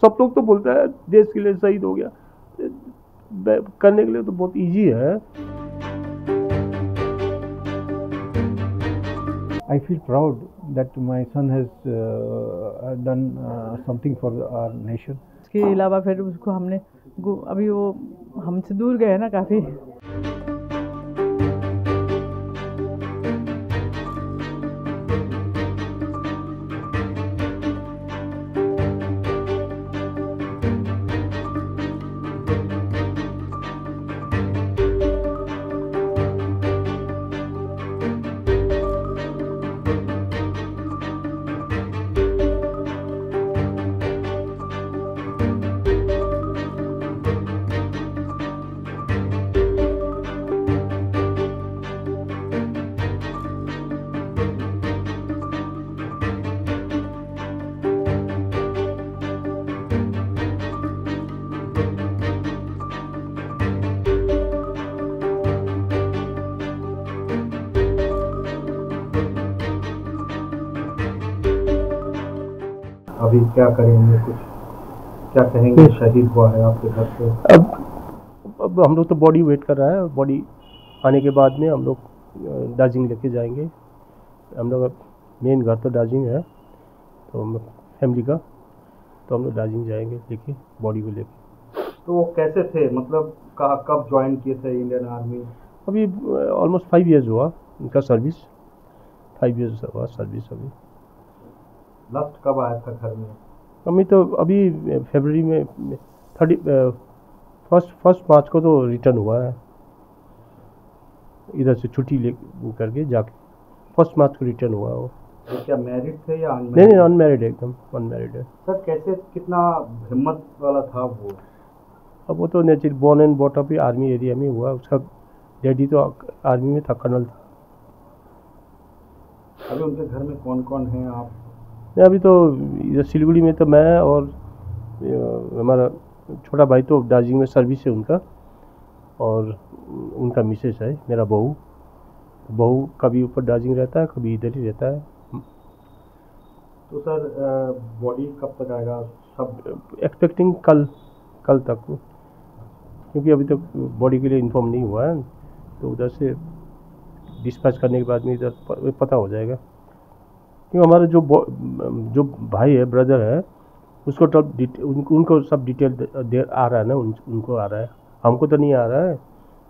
सब लोग तो बोलता है देश के लिए शहीद हो गया, करने के लिए तो बहुत इजी है। I feel proud that my son has done something for our nation. इसके अलावा फिर उसको हमने अभी वो हमसे दूर गए ना काफ़ी। अभी क्या करेंगे, कुछ क्या कहेंगे? शहीद हुआ है आपके घर पे। अब हम लोग तो बॉडी वेट कर रहा है। बॉडी आने के बाद में हम लोग दार्जिलिंग लेके जाएंगे। हम लोग मेन घर तो दार्जिलिंग है, तो फैमिली का, तो हम लोग दार्जिलिंग जाएंगे लेके बॉडी को लेके। तो वो कैसे थे, मतलब कब ज्वाइन किए थे इंडियन आर्मी? अभी ऑलमोस्ट 5 ईयर्स हुआ उनका सर्विस। 5 ईयर्स हुआ सर्विस। अभी लास्ट कब आया था घर में? अभी तो अभी फरवरी में 1 मार्च को तो रिटर्न हुआ है, इधर से छुट्टी ले करके जाके 1 मार्च को रिटर्न हुआ वो। तो क्या मैरिड थे या अनमैरिड? नहीं, अनमैरिड है, एकदम अनमैरिड है। सर कैसे, कितना हिम्मत वाला था वो? अब वो तो natural born and bought up army area में हुआ। उसका डैडी तो आर्मी में था, कर्नल था। अभी उनके घर में कौन कौन है आप? अभी तो इधर सिलीगुड़ी में तो मैं और हमारा छोटा भाई तो दार्जिलिंग में सर्विस है उनका, और उनका मिसेस है, मेरा बहू कभी ऊपर दार्जिलिंग रहता है, कभी इधर ही रहता है। तो सर बॉडी कब तक आएगा? सब एक्सपेक्टिंग कल तक, क्योंकि अभी तक बॉडी के लिए इन्फॉर्म नहीं हुआ है, तो उधर से डिस्पैच करने के बाद में इधर पता हो जाएगा। क्योंकि हमारा जो भाई है, ब्रदर है, उसको उनको सब डिटेल आ रहा है ना, उनको आ रहा है, हमको तो नहीं आ रहा है,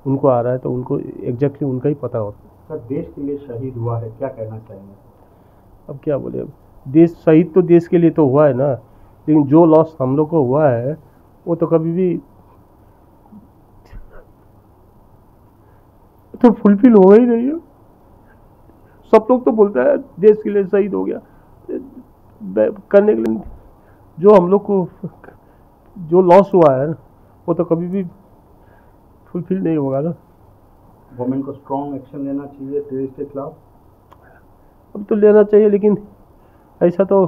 उनको आ रहा है, तो उनको एग्जैक्टली उनका ही पता होता है। सर देश के लिए शहीद हुआ है, क्या कहना चाहेंगे? अब क्या बोले, देश शहीद तो देश के लिए तो हुआ है ना, लेकिन जो लॉस हम लोग को हुआ है वो तो कभी भी तो फुलफिल हो ही नहीं है। सब लोग तो बोलता है देश के लिए शहीद हो गया, करने के लिए जो हम लोग को जो लॉस हुआ है वो तो कभी भी फुलफिल नहीं होगा ना। गवर्नमेंट को स्ट्रॉन्ग एक्शन लेना चाहिए देश के खिलाफ। अब तो लेना चाहिए, लेकिन ऐसा तो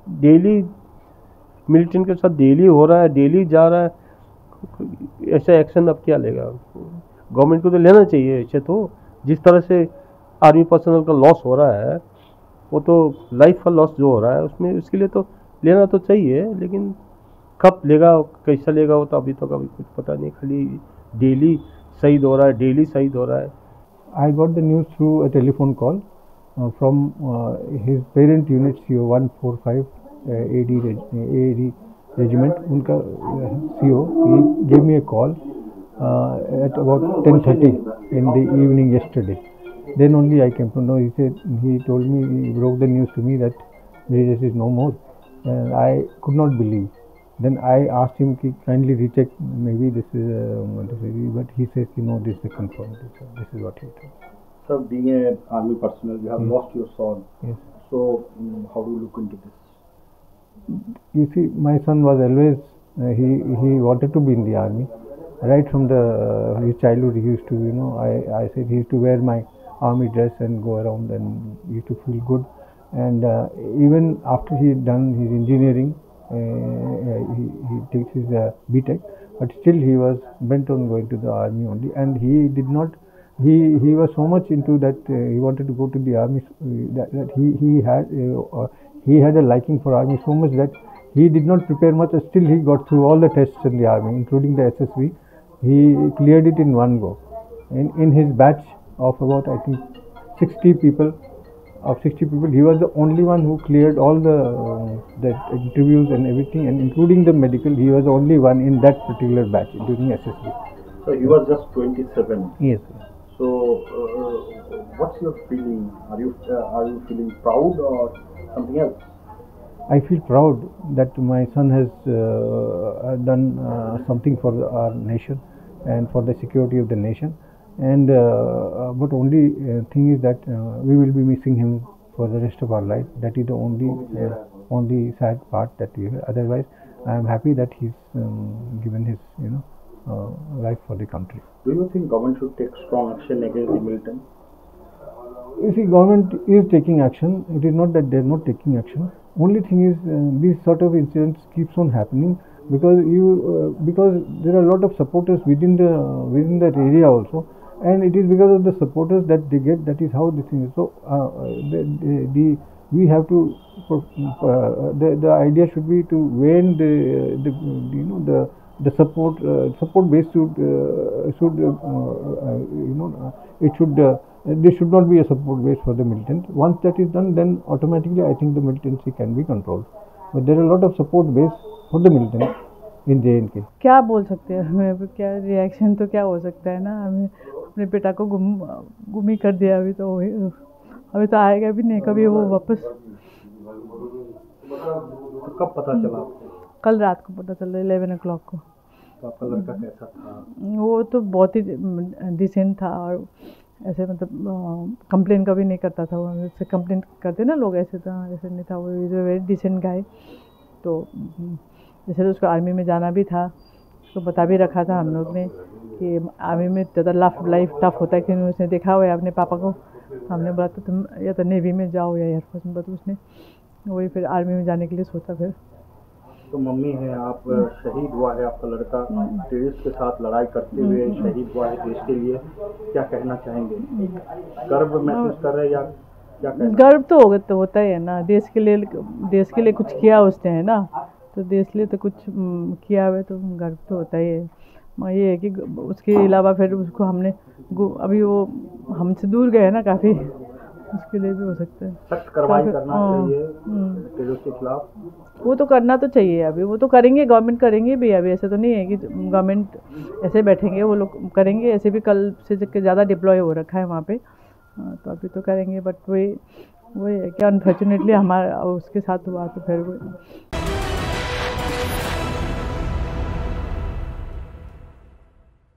डेली मिलिटेंट के साथ डेली हो रहा है, डेली जा रहा है, ऐसा एक्शन अब क्या लेगा? गवर्नमेंट को तो लेना चाहिए ऐसे। तो जिस तरह से आर्मी पर्सनल का लॉस हो रहा है, वो तो लाइफ का लॉस जो हो रहा है उसमें, उसके लिए तो लेना तो चाहिए, लेकिन कब लेगा, कैसा लेगा, वो तो अभी तक अभी कुछ पता नहीं। खाली डेली शहीद हो रहा है, डेली शहीद हो रहा है। I got the news through a telephone call from his parent unit CO 145 AD regiment. उनका CO he gave me a call at about 10:30 in the evening yesterday. Then only I came to know. He told me, he broke the news to me that Bridges is no more, and I could not believe. Then I asked him to kindly recheck, maybe this is but he says, no, this is confirmed. This is what he told. Sir, being an army personnel, you have lost your son. Yes. So, how do you look into this? You see, my son was always, he wanted to be in the army. Right from his childhood, he used to, I said he used to wear my army dress and go around, and he used to feel good. And even after he had done his engineering, he takes his BTech, but still he was bent on going to the army only, and he did not. He was so much into that he wanted to go to the army that he had a liking for army so much that He did not prepare much, still he got through all the tests in the army, including the SSV. He cleared it in one go. In his batch of about, I think, 60 people, he was the only one who cleared all the interviews and everything, and including the medical. He was the only one in that particular batch during SSV. So he was just 27. Yes. So what's your feeling? Are you feeling proud or something else? I feel proud that my son has done something for our nation and for the security of the nation. And but only thing is that we will be missing him for the rest of our life. That is the only sad part that we have. Otherwise, I am happy that he's given his life for the country. Do you think government should take strong action against the militant? You see, government is taking action. It is not that they are not taking action. Only thing is, these sort of incidents keeps on happening because there are a lot of supporters within that area also, and it is because of the supporters that they get. That is how this thing is. So we have to. The idea should be to when the support base there should not be a support base for the militant. Once that is done, then automatically I think the militancy can be controlled. But there are a lot of support base for the militant in J&K. क्या बोल सकते हैं हमें, क्या reaction तो क्या हो सकता है ना, हमें अपने बेटा को गुम ही कर दिया, अभी तो आएगा भी नहीं कभी वो वापस। तो कब पता चला? कल रात को पता चला 11 o'clock को। तो आपका लड़का कैसा था? वो तो बहुत ही डिसेंट था और ऐसे मतलब कंप्लेन कभी नहीं करता था वो, जैसे कंप्लेन करते ना लोग ऐसे था, ऐसे नहीं था वो, is a very decent guy. तो जैसे तो उसको आर्मी में जाना भी था, उसको बता भी रखा था हम लोग ने कि आर्मी में ज़्यादा लाइफ टफ होता है, क्योंकि उसने देखा हुआ है अपने पापा को। हमने बोला तो तुम या तो नेवी में जाओ या एयरफोर्स में, तो उसने वही फिर आर्मी में जाने के लिए सोचा। फिर तो मम्मी है आप, शहीद हुआ है आपका लड़का, टेररिस्ट के साथ लड़ाई करते हुए शहीद हुआ है देश के लिए, क्या कहना चाहेंगे? गर्व महसूस कर रहे हैं या क्या कहना? गर्व तो होता ही है ना, देश के लिए कुछ किया उसने, है ना, तो देश के लिए तो कुछ किया हुआ, तो गर्व तो होता ही है। ये है कि उसके अलावा फिर उसको हमने अभी वो हमसे दूर गए ना काफ़ी, उसके लिए भी हो सकता है। सख्त कार्रवाई करना चाहिए टेररिस्ट के खिलाफ। वो तो करना तो चाहिए, अभी वो तो करेंगे, गवर्नमेंट करेंगे भी। अभी ऐसा तो नहीं है कि गवर्नमेंट ऐसे बैठेंगे, वो लोग करेंगे। ऐसे भी कल से ज़्यादा डिप्लॉय हो रखा है वहाँ पे, तो अभी तो करेंगे। बट वही है कि अनफॉर्चुनेटली हमारा उसके साथ हुआ, तो फिर